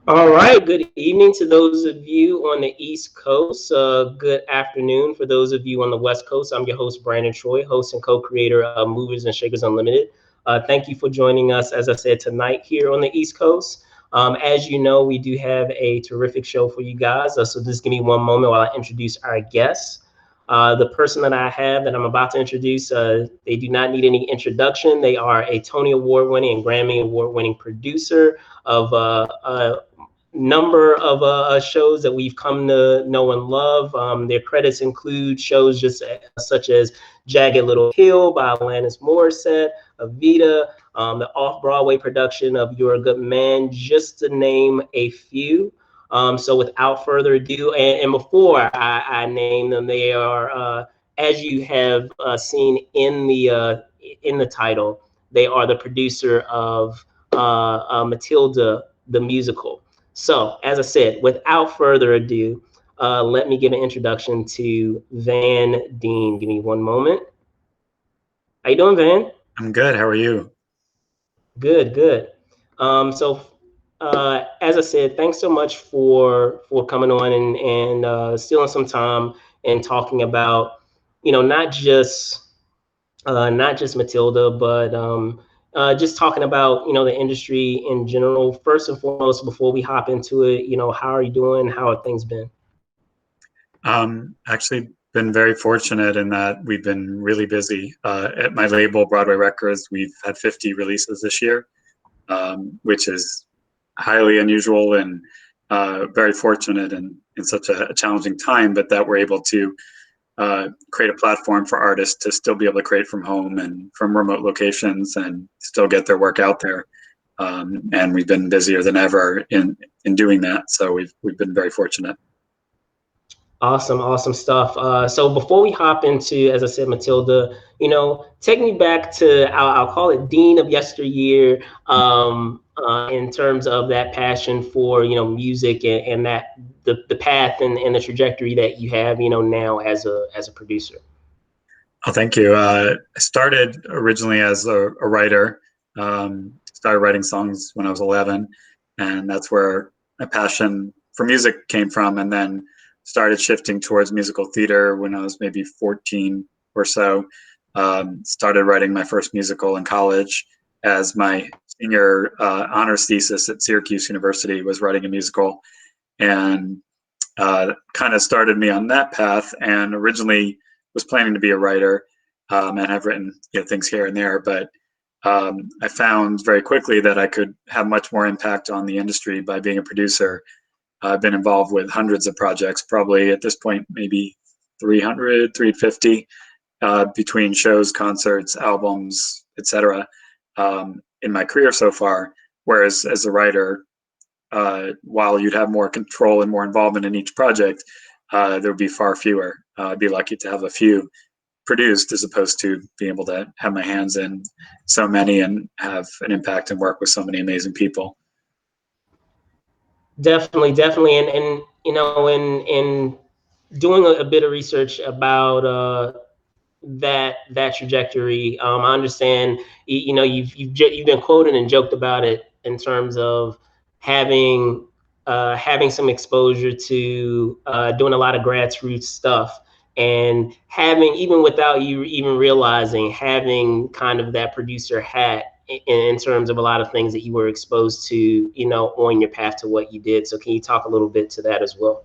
All right, good evening to those of you on the East Coast. Good afternoon for those of you on the West Coast. I'm your host, Brandon Troy, host and co-creator of Movers and Shakers Unlimited. Thank you for joining us, as I said, tonight here on the East Coast. As you know, we do have a terrific show for you guys. So just give me one moment while I introduce our guests. The person that I have that I'm about to introduce, they do not need any introduction. They are a Tony Award winning and Grammy Award winning producer of number of shows that we've come to know and love. Their credits include shows just such as Jagged Little Pill by Alanis Morissette, Evita, the off-Broadway production of You're a Good Man, just to name a few. So without further ado, and before I name them, they are, as you have seen in the title, they are the producer of Matilda, the musical. So, as I said, without further ado, let me give an introduction to Van Dean. Give me one moment. How you doing, Van? I'm good. How are you? Good, good. As I said, thanks so much for coming on and stealing some time and talking about, not just Matilda, but just talking about the industry in general. First and foremost, before we hop into it, how are you doing? How have things been? Actually, been very fortunate in that we've been really busy. At my label, Broadway Records, we've had 50 releases this year, which is highly unusual and very fortunate in such a challenging time, but that we're able to create a platform for artists to still be able to create from home and from remote locations and still get their work out there. And we've been busier than ever in doing that. So we've been very fortunate. Awesome, awesome stuff. So before we hop into, as I said, Matilda, take me back to, I'll call it Dean of yesteryear, in terms of that passion for, music and that the path and the trajectory that you have, now as a producer. Oh, thank you. I started originally as a writer. Started writing songs when I was 11, and that's where my passion for music came from. And then started shifting towards musical theater when I was maybe 14 or so. Started writing my first musical in college as my senior honors thesis at Syracuse University was writing a musical, and kind of started me on that path. And originally was planning to be a writer, and I've written things here and there, but I found very quickly that I could have much more impact on the industry by being a producer. I've been involved with hundreds of projects, probably at this point, maybe 300, 350, between shows, concerts, albums, etc., in my career so far. Whereas as a writer, while you'd have more control and more involvement in each project, there would be far fewer. I'd be lucky to have a few produced as opposed to being able to have my hands in so many and have an impact and work with so many amazing people. Definitely, definitely, and in doing a bit of research about that trajectory. I understand. You've been quoted and joked about it in terms of having having some exposure to doing a lot of grassroots stuff and having, even without you even realizing, having kind of that producer hat in terms of a lot of things that you were exposed to, on your path to what you did. So can you talk a little bit to that as well?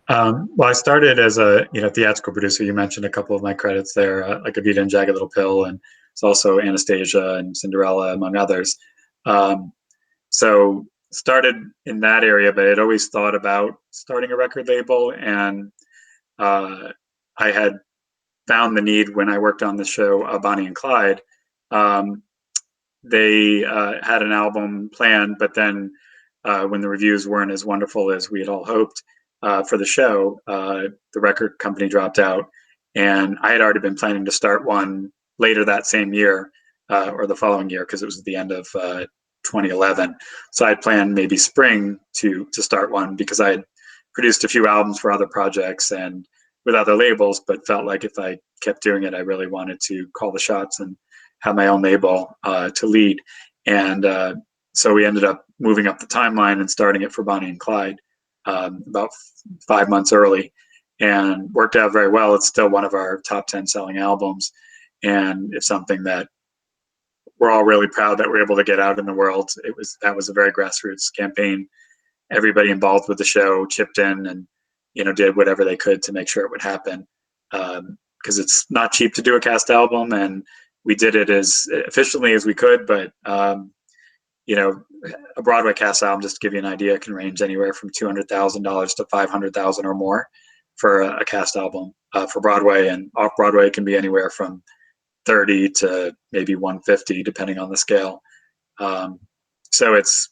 Well, I started as a theatrical producer. You mentioned a couple of my credits there, like Evita and Jagged Little Pill, and it's also Anastasia and Cinderella, among others. Um, so started in that area, but I'd always thought about starting a record label, and uh, I had found the need when I worked on the show Bonnie and Clyde. Um, they had an album planned, but then when the reviews weren't as wonderful as we had all hoped for the show, the record company dropped out, and I had already been planning to start one later that same year or the following year because it was at the end of 2011. So I had planned maybe spring to start one because I had produced a few albums for other projects and with other labels, but felt like if I kept doing it, I really wanted to call the shots and have my own label to lead. And so we ended up moving up the timeline and starting it for Bonnie and Clyde about 5 months early, and worked out very well. It's still one of our top 10 selling albums, and it's something that we're all really proud that we're able to get out in the world. That was a very grassroots campaign. Everybody involved with the show chipped in and did whatever they could to make sure it would happen, because it's not cheap to do a cast album, and we did it as efficiently as we could. But a Broadway cast album, just to give you an idea, can range anywhere from $200,000 to $500,000 or more for a cast album for Broadway, and off Broadway can be anywhere from 30 to maybe 150 depending on the scale. So it's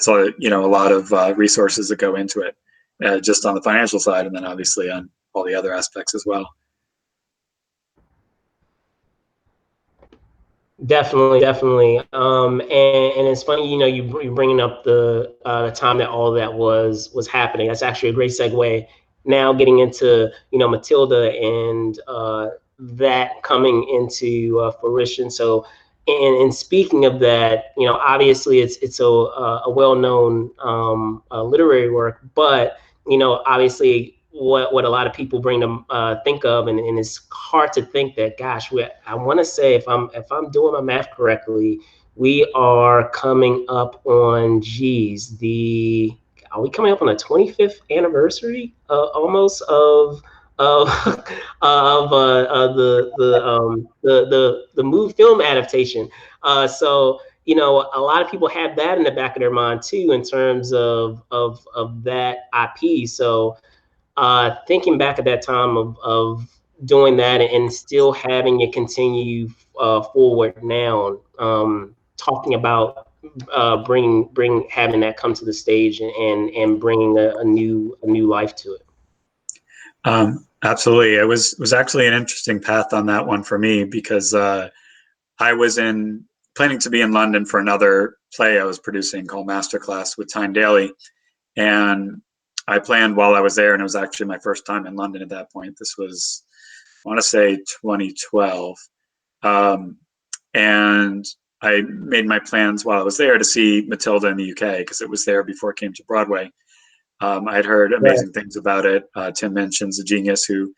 a lot of resources that go into it, just on the financial side, and then obviously on all the other aspects as well. Definitely. And it's funny, you're bringing up the time that all of that was happening. That's actually a great segue. Now getting into Matilda and that coming into fruition. So, and speaking of that, obviously it's a well-known literary work, but obviously what a lot of people bring to think of, and it's hard to think that, gosh, I want to say, if I'm doing my math correctly, we are coming up on, are we coming up on the 25th anniversary almost of of the movie film adaptation? So a lot of people have that in the back of their mind too, in terms of that IP. So thinking back at that time of doing that and still having it continue forward now, talking about having that come to the stage and bringing a new life to it. Absolutely. It was actually an interesting path on that one for me, because I was planning to be in London for another play I was producing called Masterclass with Tyne Daly, and I planned while I was there, and it was actually my first time in London at that point. This was, I want to say, 2012. And I made my plans while I was there to see Matilda in the UK, because it was there before it came to Broadway. I had heard amazing things about it. Tim Minchin's a genius who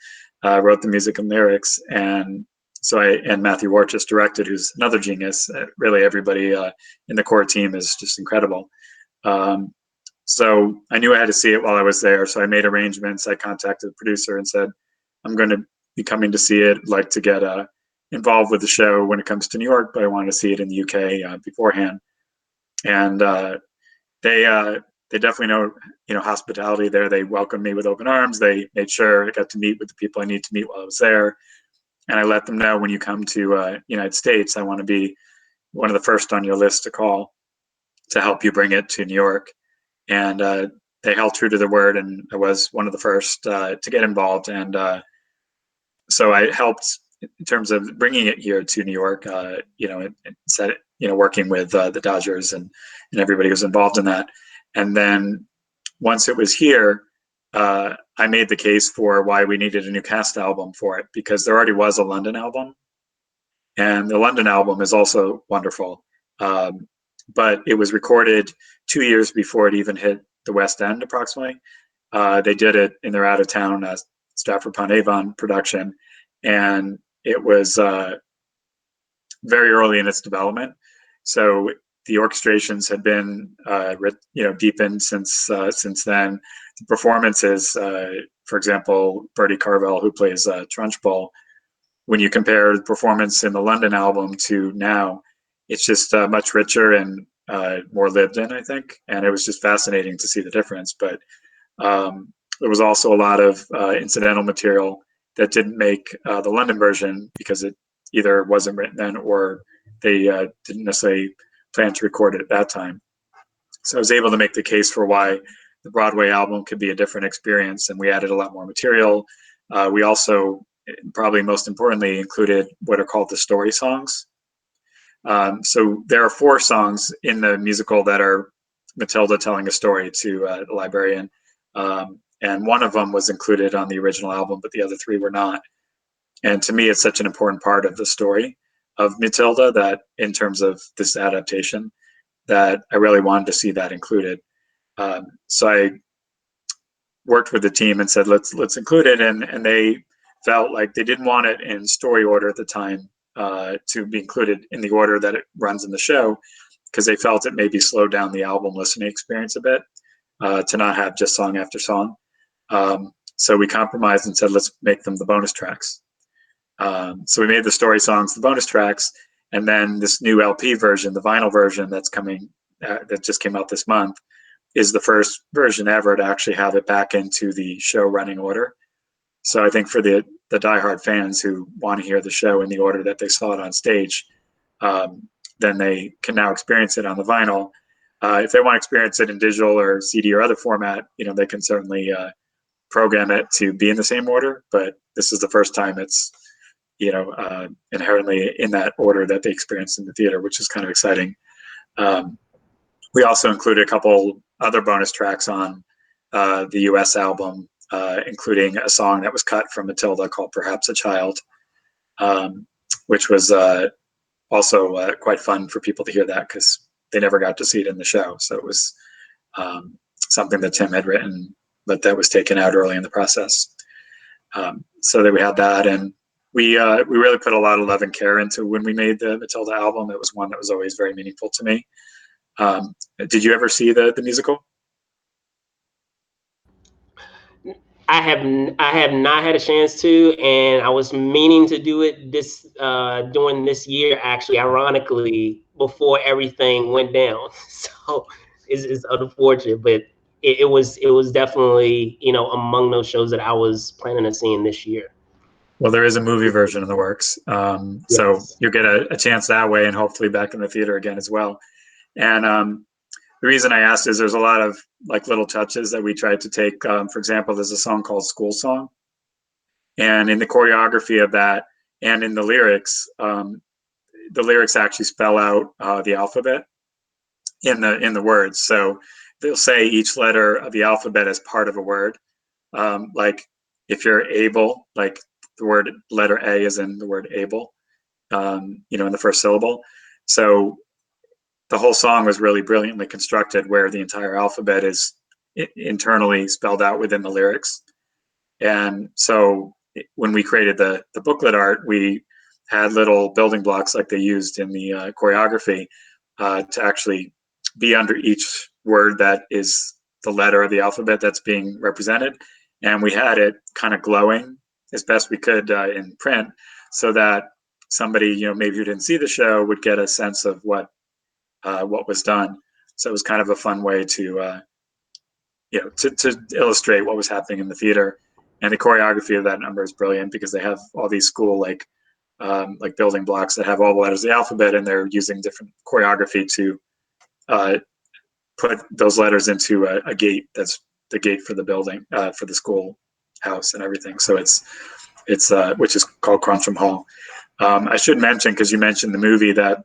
wrote the music and lyrics, and Matthew Warchus directed, who's another genius. Really, everybody in the core team is just incredible. So I knew I had to see it while I was there. So I made arrangements. I contacted the producer and said, I'm going to be coming to see it. I'd like to get involved with the show when it comes to New York, but I wanted to see it in the UK beforehand. And they definitely know hospitality there. They welcomed me with open arms. They made sure I got to meet with the people I need to meet while I was there. And I let them know, when you come to United States, I want to be one of the first on your list to call to help you bring it to New York. And they held true to their word, and I was one of the first to get involved. And so I helped in terms of bringing it here to New York, working with the Dodgers and everybody who was involved in that. And then once it was here, I made the case for why we needed a new cast album for it, because there already was a London album, and the London album is also wonderful. But it was recorded 2 years before it even hit the West End, approximately. They did it in their out-of-town Stratford-upon-Avon production, and it was very early in its development. So the orchestrations had been deepened since then. The performances, for example, Bertie Carvel, who plays Trunchbull, when you compare the performance in the London album to now, it's just much richer and more lived in, I think. And it was just fascinating to see the difference. But there was also a lot of incidental material that didn't make the London version, because it either wasn't written then, or they didn't necessarily plan to record it at that time. So I was able to make the case for why the Broadway album could be a different experience, and we added a lot more material. We also, probably most importantly, included what are called the story songs. So there are 4 songs in the musical that are Matilda telling a story to the librarian, and one of them was included on the original album, but the other 3 were not. And to me, it's such an important part of the story of Matilda, that in terms of this adaptation, that I really wanted to see that included. So I worked with the team and said, let's include it. And they felt like they didn't want it in story order at the time, to be included in the order that it runs in the show, because they felt it maybe slowed down the album listening experience a bit, to not have just song after song. So we compromised and said, let's make them the bonus tracks. So we made the story songs the bonus tracks, and then this new LP version, the vinyl version that's coming, that just came out this month, is the first version ever to actually have it back into the show running order. So I think for the diehard fans who want to hear the show in the order that they saw it on stage, then they can now experience it on the vinyl. If they want to experience it in digital or CD or other format, they can certainly program it to be in the same order. But this is the first time it's inherently in that order that they experienced in the theater, which is kind of exciting. We also included a couple other bonus tracks on the US album, including a song that was cut from Matilda called Perhaps a Child, which was also quite fun for people to hear that, because they never got to see it in the show. So it was something that Tim had written, but that was taken out early in the process. So that we had that, and we really put a lot of love and care into when we made the Matilda album. It was one that was always very meaningful to me. Did you ever see the musical? I have not had a chance to, and I was meaning to do it during this year, actually, ironically, before everything went down. So it's unfortunate, but it was definitely among those shows that I was planning on seeing this year. Well, there is a movie version in the works, yes. So you'll get a chance that way, and hopefully back in the theater again as well. And the reason I asked is there's a lot of little touches that we tried to take. For example, there's a song called School Song. And in the choreography of that and in the lyrics actually spell out the alphabet in the words. So they'll say each letter of the alphabet as part of a word. Like if you're able, like the word letter A is in the word able, in the first syllable. So the whole song was really brilliantly constructed, where the entire alphabet is internally spelled out within the lyrics. And so when we created the booklet art, we had little building blocks like they used in the choreography to actually be under each word that is the letter of the alphabet that's being represented. And we had it kind of glowing as best we could in print, so that somebody, maybe who didn't see the show would get a sense of what was done. So it was kind of a fun way to illustrate what was happening in the theater. And the choreography of that number is brilliant, because they have all these cool like building blocks that have all the letters of the alphabet, and they're using different choreography to put those letters into a gate that's the gate for the building, for the school house and everything. So it's which is called Cruncham Hall. I should mention, because you mentioned the movie, that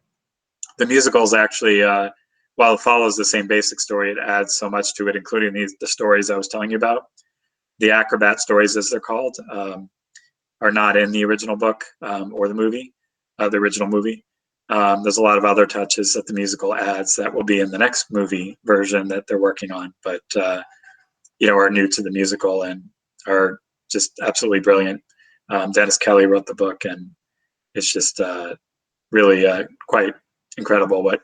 the musical is actually, while it follows the same basic story, it adds so much to it, including the stories I was telling you about. The acrobat stories, as they're called, are not in the original book or the movie, the original movie. There's a lot of other touches that the musical adds that will be in the next movie version that they're working on, but are new to the musical and are just absolutely brilliant. Dennis Kelly wrote the book, and it's just really quite incredible what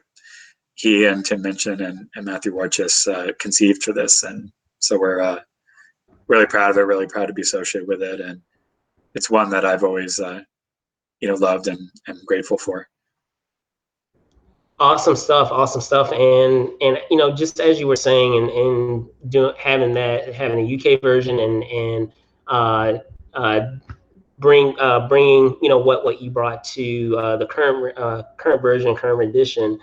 he and Tim Minchin and Matthew Warchus conceived for this. And so we're really proud of it, really proud to be associated with it. And it's one that I've always, loved and grateful for. Awesome stuff. And just as you were saying, and having a UK version and bringing what you brought to the current version, current rendition.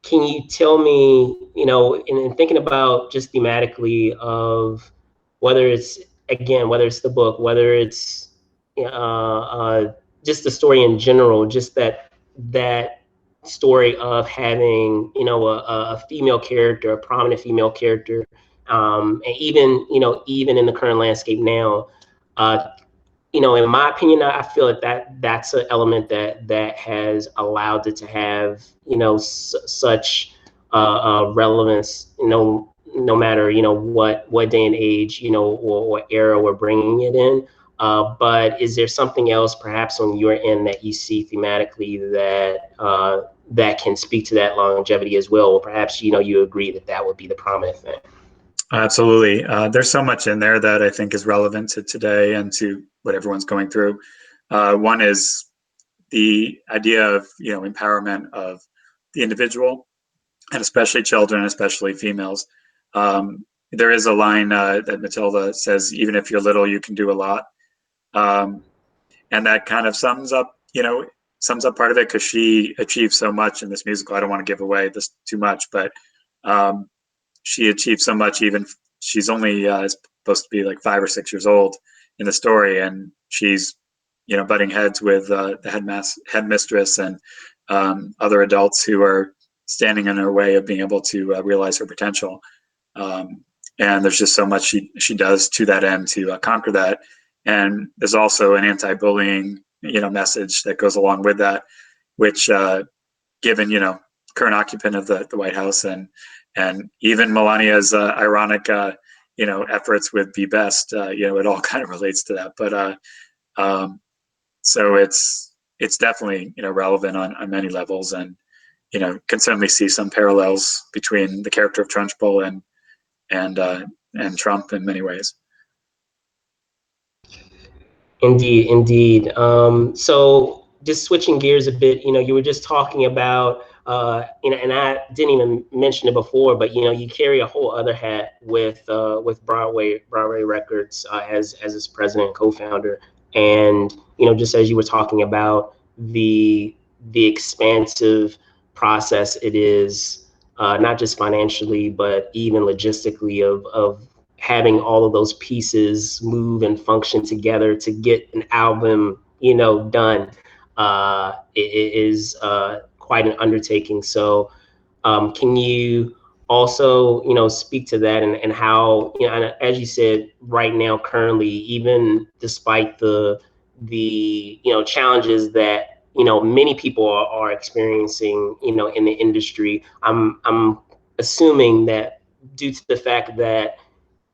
Can you tell me, in thinking about just thematically of whether it's the book, whether it's just the story in general, just that story of having a female character, a prominent female character, and even in the current landscape now, in my opinion, I feel that's an element that has allowed it to have such relevance, no matter what day and age or era we're bringing it in. But is there something else perhaps on your end that you see thematically that can speak to that longevity as well, or perhaps you agree that would be the prominent thing? Absolutely. There's so much in there that I think is relevant to today and to what everyone's going through. One is the idea of empowerment of the individual, and especially children, especially females. There is a line that Matilda says, "Even if you're little, you can do a lot," and that kind of sums up part of it, because she achieved so much in this musical. I don't want to give away this too much, but she achieved so much. Even she's only supposed to be like 5 or 6 years old in the story, and she's butting heads with the headmistress and other adults who are standing in her way of being able to realize her potential. And there's just so much she does to that end to conquer that. And there's also an anti-bullying message that goes along with that, which given current occupant of the White House and even Melania's ironic efforts with Be Best, it all kind of relates to that. But so it's definitely relevant on many levels, and can certainly see some parallels between the character of Trunchbull and Trump in many ways. Indeed. So just switching gears a bit, you were just talking about, and I didn't even mention it before, but you carry a whole other hat with Broadway Records as its president and co-founder, and just as you were talking about the expansive process it is, not just financially but even logistically of having all of those pieces move and function together to get an album, done, it is quite an undertaking. So, can you also, speak to that and how, and as you said, right now, currently, even despite the challenges that many people are experiencing, in the industry, I'm assuming that due to the fact that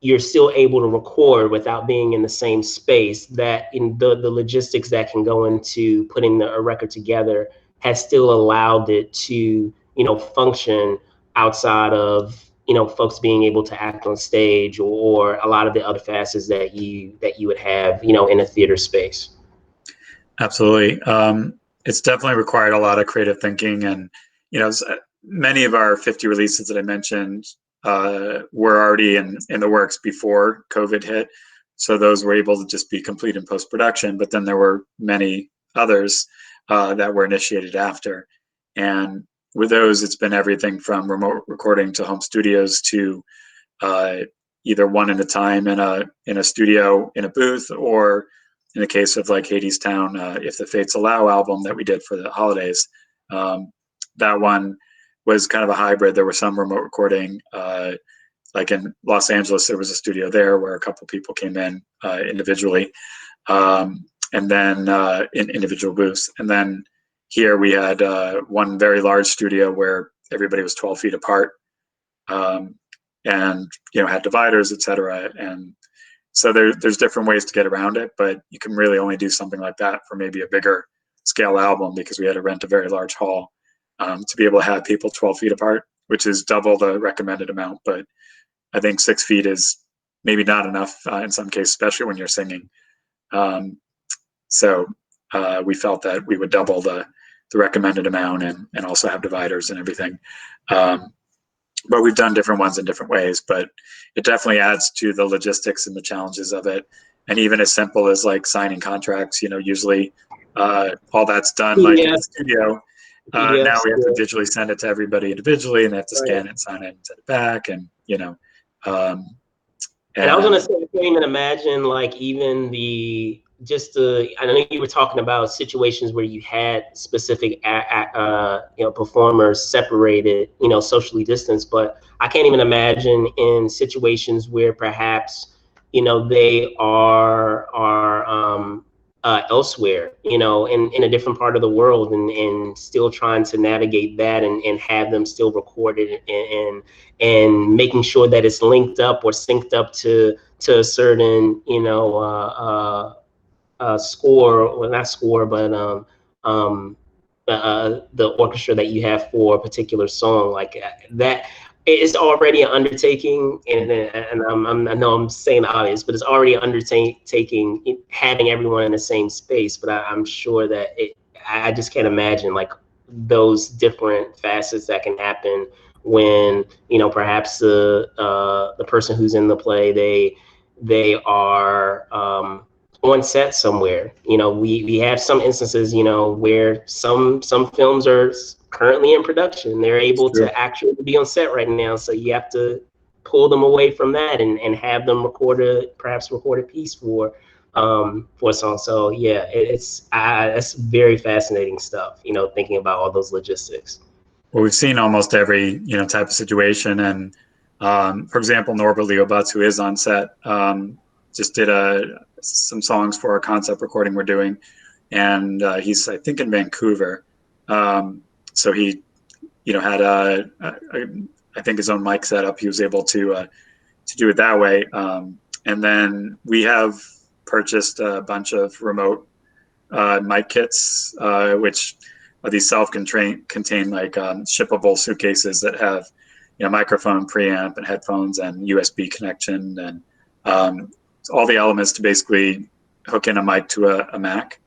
you're still able to record without being in the same space, that in the logistics that can go into putting a record together has still allowed it to function outside of folks being able to act on stage, or a lot of the other facets that you would have in a theater space. Absolutely. It's definitely required a lot of creative thinking, and many of our 50 releases that I mentioned were already in the works before COVID hit. So those were able to just be complete in post-production, but then there were many others that were initiated after. And with those, it's been everything from remote recording to home studios to either one at a time in a studio in a booth, or in the case of like Hadestown, If the Fates Allow album that we did for the holidays. That one was kind of a hybrid. There was some remote recording, like in Los Angeles, there was a studio there where a couple people came in individually, and then in individual booths. And then here we had one very large studio where everybody was 12 feet apart, and had dividers, etc. And so there's different ways to get around it, but you can really only do something like that for maybe a bigger scale album, because we had to rent a very large hall to be able to have people 12 feet apart, which is double the recommended amount. But I think 6 feet is maybe not enough in some cases, especially when you're singing. So we felt that we would double the recommended amount and also have dividers and everything. But we've done different ones in different ways, but it definitely adds to the logistics and the challenges of it. And even as simple as like signing contracts, usually all that's done like in the studio. Now we have to digitally send it to everybody individually, and they have to scan it, sign it, and send it back. And and I was gonna say, I can't even imagine like even I know you were talking about situations where you had specific performers separated, socially distanced, but I can't even imagine in situations where perhaps they are elsewhere, in a different part of the world, and still trying to navigate that, and have them still recorded, and making sure that it's linked up or synced up to a certain, score, well, not score, but the orchestra that you have for a particular song, like that. It's already an undertaking, and I know I'm saying the obvious, but it's already an undertaking having everyone in the same space. But I'm sure that I just can't imagine like those different facets that can happen when, perhaps the person who's in the play, they are on set somewhere. We have some instances, where some films are currently in production. They're able to actually be on set right now, so you have to pull them away from that, and have them perhaps record a piece for a song. So yeah, it's very fascinating stuff. Thinking about all those logistics. Well, we've seen almost every type of situation, and for example, Norbert Leobutz, who is on set, just did some songs for a concept recording we're doing, and he's, I think, in Vancouver. So he had I think his own mic setup. He was able to do it that way, and then we have purchased a bunch of remote mic kits, which are these self-contained like shippable suitcases that have microphone, preamp, and headphones, and USB connection, and all the elements to basically hook in a mic to a Mac,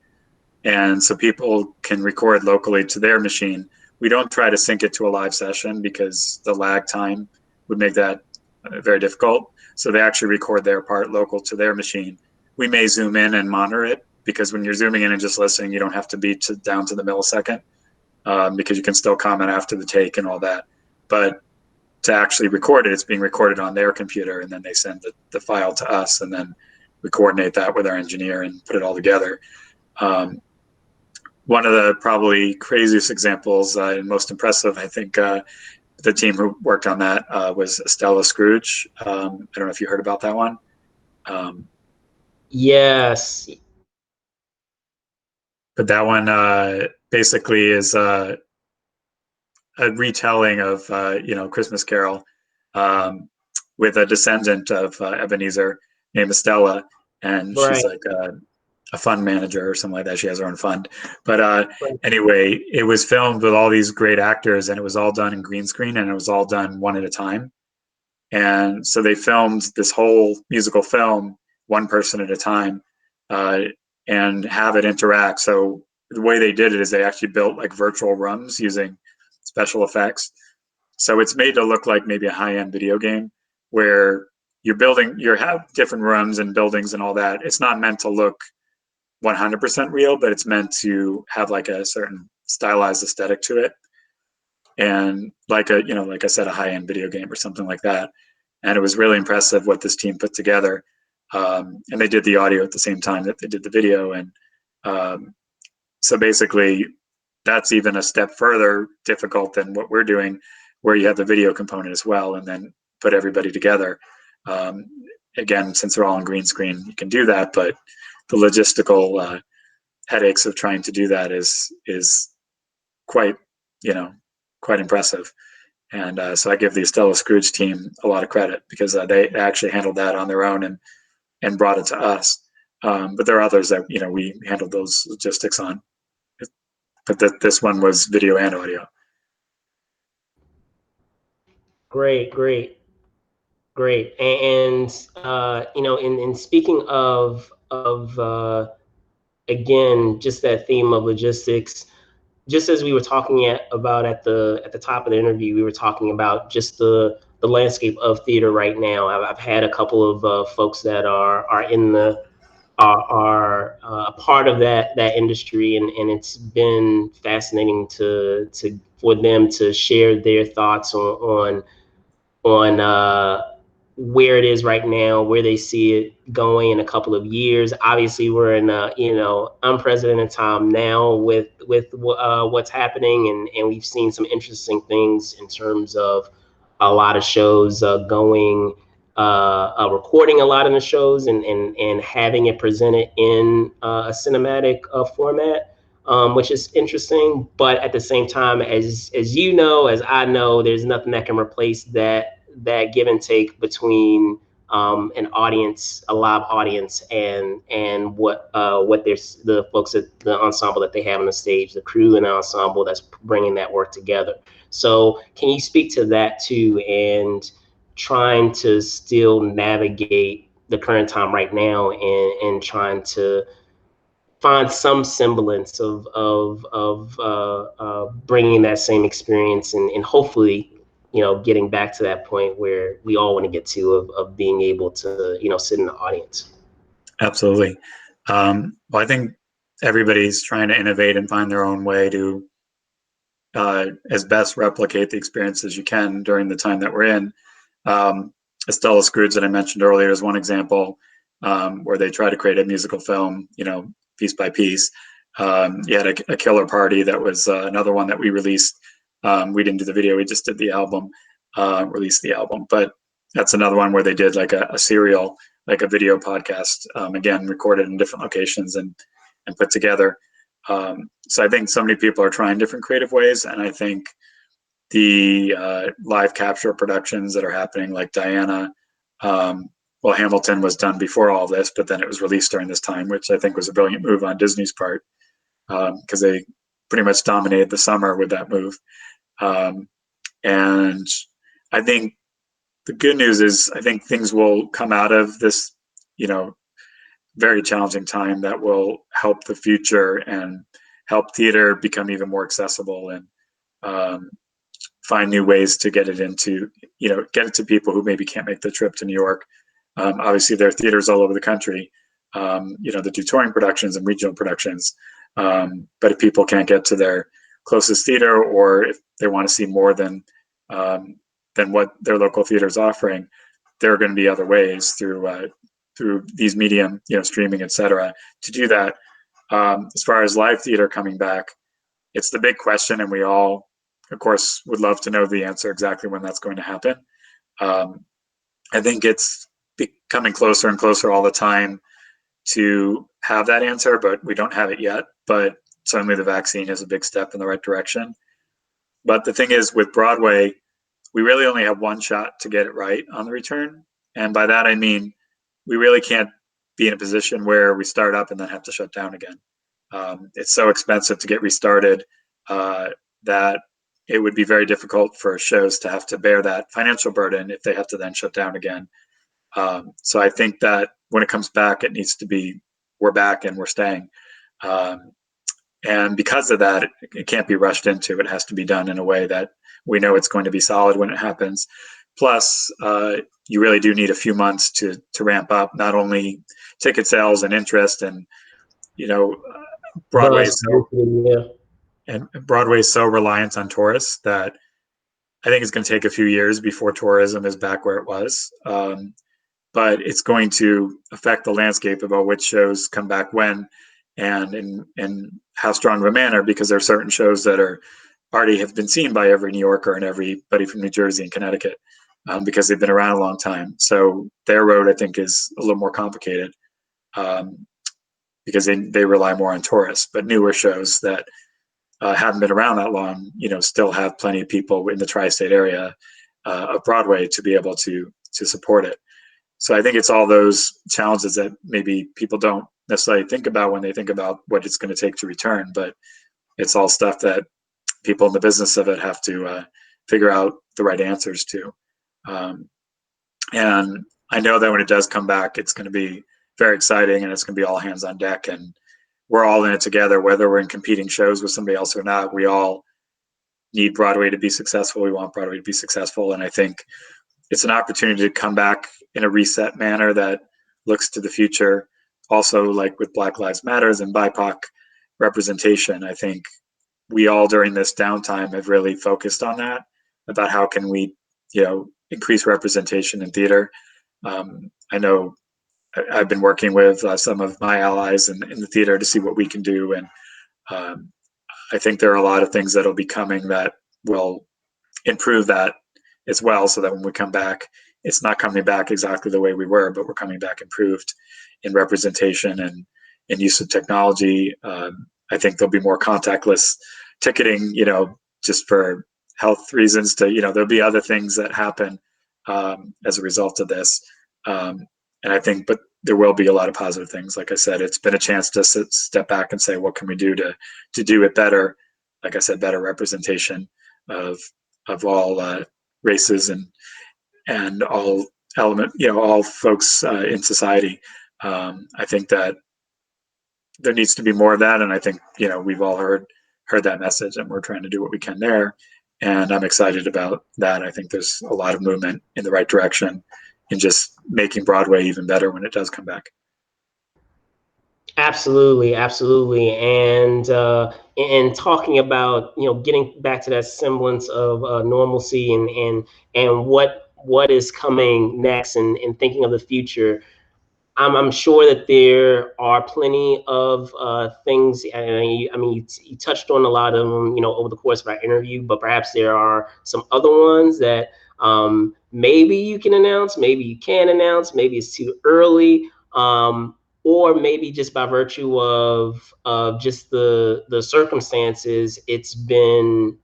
and so people can record locally to their machine. We don't try to sync it to a live session because the lag time would make that very difficult. So they actually record their part local to their machine. We may zoom in and monitor it, because when you're zooming in and just listening, you don't have to be down to the millisecond, because you can still comment after the take and all that. But to actually record it, it's being recorded on their computer, and then they send the file to us, and then we coordinate that with our engineer and put it all together. One of the probably craziest examples and most impressive, I think, the team who worked on that was Stella Scrooge. I don't know if you heard about that one. Yes. But that one basically is a retelling of Christmas Carol, with a descendant of Ebenezer named Estella, and she's Right. like a fund manager or something like that. She has her own fund. But Right. anyway, it was filmed with all these great actors, and it was all done in green screen, and it was all done one at a time. And so they filmed this whole musical film one person at a time, and have it interact. So the way they did it is they actually built like virtual rooms using special effects. So it's made to look like maybe a high-end video game where you have different rooms and buildings and all that. It's not meant to look 100% real, but it's meant to have like a certain stylized aesthetic to it, and like like I said, a high-end video game or something like that. And it was really impressive what this team put together. And they did the audio at the same time that they did the video, and so basically that's even a step further difficult than what we're doing, where you have the video component as well, and then put everybody together. Again, since they're all on green screen, you can do that, but the logistical headaches of trying to do that is quite quite impressive. And so I give the Estella Scrooge team a lot of credit, because they actually handled that on their own and brought it to us. But there are others that we handled those logistics on, but this one was video and audio. Great, great, great. And in speaking of again, just that theme of logistics, just as we were talking about at the top of the interview, we were talking about just the landscape of theater right now. I've had a couple of folks that are in the are a part of that industry, and it's been fascinating to for them to share their thoughts on where it is right now, where they see it going in a couple of years. Obviously, we're in a unprecedented time now with what's happening, and we've seen some interesting things in terms of a lot of shows going recording a lot of the shows and having it presented in a cinematic format, which is interesting. But at the same time, as you know, as I know, there's nothing that can replace that give and take between an audience, a live audience, and what there's the folks at the ensemble that they have on the stage, the crew and the ensemble that's bringing that work together. So can you speak to that too, and trying to still navigate the current time right now, and trying to find some semblance of bringing that same experience, and hopefully, getting back to that point where we all want to get to, of being able to, sit in the audience. Absolutely. Well, I think everybody's trying to innovate and find their own way to as best replicate the experiences you can during the time that we're in. Estella Scrooge that I mentioned earlier is one example, where they try to create a musical film, piece by piece. You had a Killer Party that was another one that we released. We didn't do the video, we just did the album, released the album. But that's another one where they did like a serial, like a video podcast, again, recorded in different locations and put together. So I think so many people are trying different creative ways, and I think the live capture productions that are happening, like Diana, well, Hamilton was done before all this, but then it was released during this time, which I think was a brilliant move on Disney's part, because they pretty much dominated the summer with that move. And I think the good news is I think things will come out of this, very challenging time that will help the future and help theater become even more accessible, and find new ways to get it into, get it to people who maybe can't make the trip to New York. Obviously, there are theaters all over the country, that do touring productions and regional productions. But if people can't get to their closest theater, or if they want to see more than what their local theater is offering, there are going to be other ways through these medium, streaming, etc., to do that. As far as live theater coming back, it's the big question, and we all, of course, would love to know the answer exactly when that's going to happen. I think it's becoming closer and closer all the time to have that answer, but we don't have it yet. But certainly the vaccine is a big step in the right direction. But the thing is, with Broadway, we really only have one shot to get it right on the return. And by that, I mean, we really can't be in a position where we start up and then have to shut down again. It's so expensive to get restarted that it would be very difficult for shows to have to bear that financial burden if they have to then shut down again. So I think that when it comes back, it needs to be, we're back and we're staying. And because of that, it can't be rushed into. It has to be done in a way that we know it's going to be solid when it happens. Plus, you really do need a few months to ramp up not only ticket sales and interest, and Broadway is so reliant on tourists that I think it's going to take a few years before tourism is back where it was. But it's going to affect the landscape about which shows come back when, and in how strong of a manner, because there are certain shows that are already have been seen by every New Yorker and everybody from New Jersey and Connecticut, because they've been around a long time. So their road, I think, is a little more complicated, because they rely more on tourists. But newer shows that haven't been around that long, still have plenty of people in the tri-state area of Broadway to be able to support it. So I think it's all those challenges that maybe people don't necessarily think about when they think about what it's going to take to return, but it's all stuff that people in the business of it have to figure out the right answers to. And I know that when it does come back, it's going to be very exciting, and it's going to be all hands on deck, and we're all in it together, whether we're in competing shows with somebody else or not. We all need Broadway to be successful. We want Broadway to be successful. And I think it's an opportunity to come back in a reset manner that looks to the future. Also, like with Black Lives Matters and BIPOC representation, I think we all during this downtime have really focused on that, about how can we, increase representation in theater. I know I've been working with some of my allies in the theater to see what we can do. And I think there are a lot of things that'll be coming that will improve that as well, so that when we come back, it's not coming back exactly the way we were, but we're coming back improved in representation and in use of technology. I think there'll be more contactless ticketing, just for health reasons. There'll be other things that happen as a result of this. And I think, but there will be a lot of positive things. Like I said, it's been a chance to step back and say, what can we do to do it better? Like I said, better representation of all races and all all folks in society. I think that there needs to be more of that, and I think we've all heard that message, and we're trying to do what we can there. And I'm excited about that. I think there's a lot of movement in the right direction in just making Broadway even better when it does come back. Absolutely, absolutely, and talking about getting back to that semblance of normalcy and what is coming next, and thinking of the future. I'm sure that there are plenty of things. You touched on a lot of them, over the course of our interview, but perhaps there are some other ones that maybe you can announce, maybe you can't announce, maybe it's too early, or maybe just by virtue of just the circumstances, it's been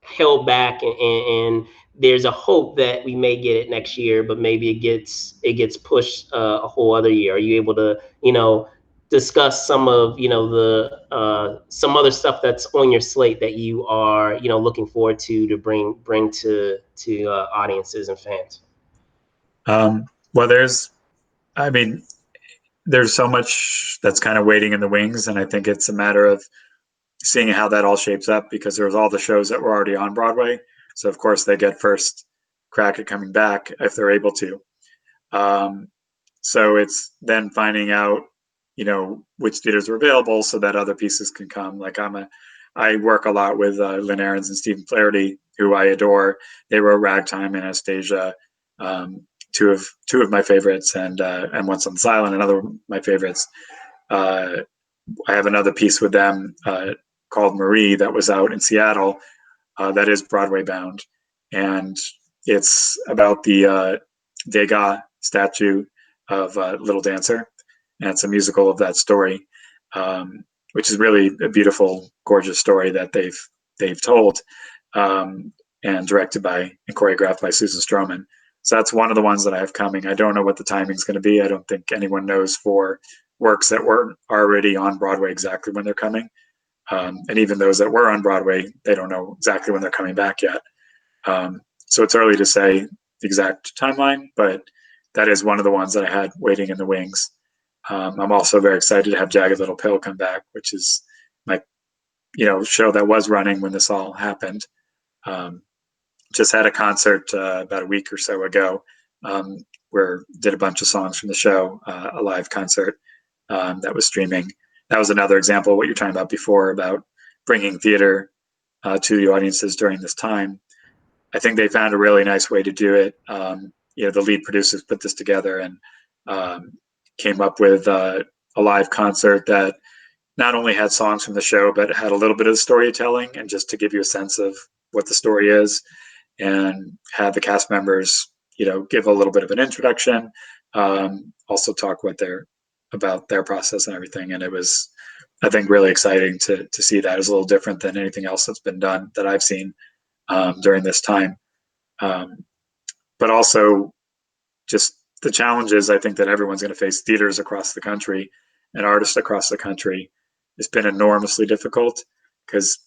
held back, and there's a hope that we may get it next year, but maybe it gets pushed a whole other year. Are you able to discuss some of the some other stuff that's on your slate that you are looking forward to bring to audiences and fans? Well, there's so much that's kind of waiting in the wings, and I think it's a matter of seeing how that all shapes up, because there was all the shows that were already on Broadway. So of course they get first crack at coming back if they're able to. So it's then finding out, which theaters are available so that other pieces can come. Like I work a lot with Lynn Ahrens and Stephen Flaherty, who I adore. They wrote Ragtime and Anastasia, two of my favorites, and Once on the Island, another of my favorites. I have another piece with them called Marie that was out in Seattle that is Broadway bound, and it's about the Degas statue of Little Dancer, and it's a musical of that story, which is really a beautiful, gorgeous story that they've told, and directed by and choreographed by Susan Stroman. So that's one of the ones that I have coming. I don't know what the timing is going to be. I don't think anyone knows for works that were already on Broadway exactly when they're coming. And even those that were on Broadway, they don't know exactly when they're coming back yet. So it's early to say the exact timeline, but that is one of the ones that I had waiting in the wings. I'm also very excited to have Jagged Little Pill come back, which is my show that was running when this all happened. Just had a concert about a week or so ago, where did a bunch of songs from the show, a live concert that was streaming. That was another example of what you're talking about before, about bringing theater to the audiences during this time. I think they found a really nice way to do it. The lead producers put this together and came up with a live concert that not only had songs from the show, but had a little bit of storytelling, and just to give you a sense of what the story is, and had the cast members, give a little bit of an introduction, also talk about their process and everything. And it was, I think, really exciting to see that. It's a little different than anything else that's been done that I've seen during this time. But also just the challenges I think that everyone's going to face, theaters across the country and artists across the country. It's been enormously difficult, because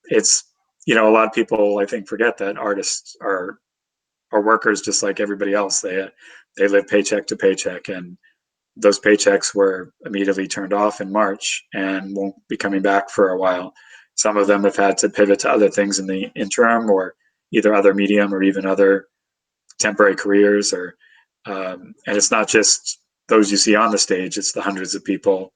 it's, a lot of people, I think, forget that artists are workers just like everybody else. They live paycheck to paycheck, and those paychecks were immediately turned off in March and won't be coming back for a while. Some of them have had to pivot to other things in the interim, or either other medium or even other temporary careers, or and it's not just those you see on the stage, it's the hundreds of people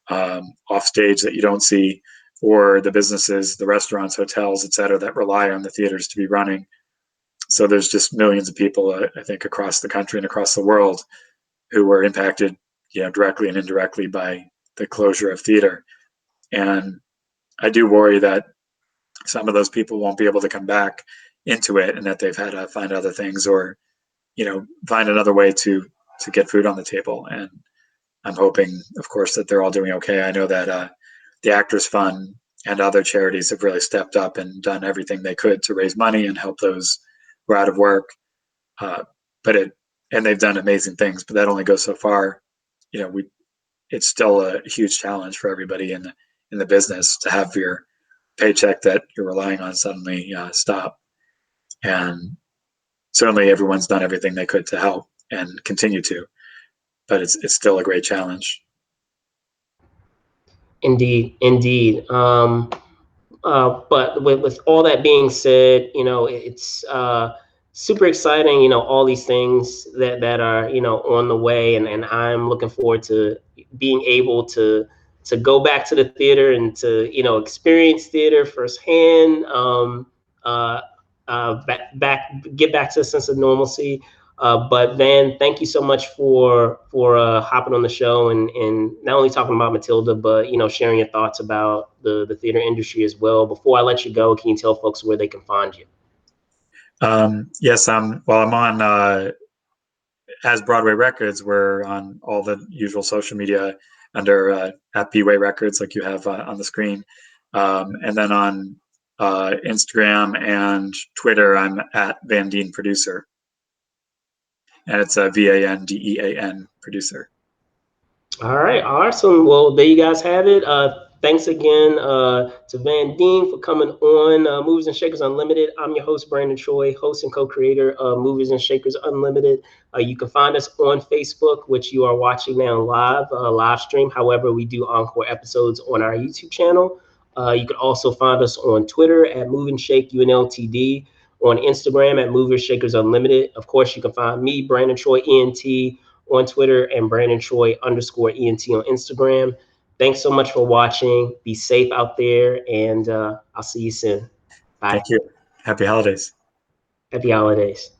off stage that you don't see, or the businesses, the restaurants, hotels, etc., that rely on the theaters to be running. So there's just millions of people, I think, across the country and across the world who were impacted, directly and indirectly by the closure of theater. And I do worry that some of those people won't be able to come back into it, and that they've had to find other things, or find another way to get food on the table. And I'm hoping, of course, that they're all doing okay. I know that the Actors Fund and other charities have really stepped up and done everything they could to raise money and help those who are out of work. And they've done amazing things, but that only goes so far. It's still a huge challenge for everybody in the business to have your paycheck that you're relying on suddenly stop. And certainly everyone's done everything they could to help and continue to, but it's still a great challenge. Indeed. But with all that being said, it's super exciting. All these things that are on the way, and I'm looking forward to being able to go back to the theater and to experience theater firsthand. Get back to a sense of normalcy. But Van, thank you so much for hopping on the show and not only talking about Matilda, but sharing your thoughts about the theater industry as well. Before I let you go, can you tell folks where they can find you? Yes, I'm on as Broadway Records. We're on all the usual social media under at BWay Records, like you have on the screen, and then on Instagram and Twitter, I'm at Van Deen Producer, and it's a VANDEAN Producer. All right, awesome. Well, there you guys have it. Thanks again to Van Deen for coming on Movies and Shakers Unlimited. I'm your host, Brandon Choi, host and co-creator of Movies and Shakers Unlimited. You can find us on Facebook, which you are watching now live stream. However, we do encore episodes on our YouTube channel. You can also find us on Twitter at Move and Shake UNLTD, on Instagram at Movers Shakers Unlimited. Of course, you can find me, Brandon Choi, ENT, on Twitter, and Brandon Choi _ENT on Instagram. Thanks so much for watching. Be safe out there, and I'll see you soon. Bye. Thank you. Happy holidays. Happy holidays.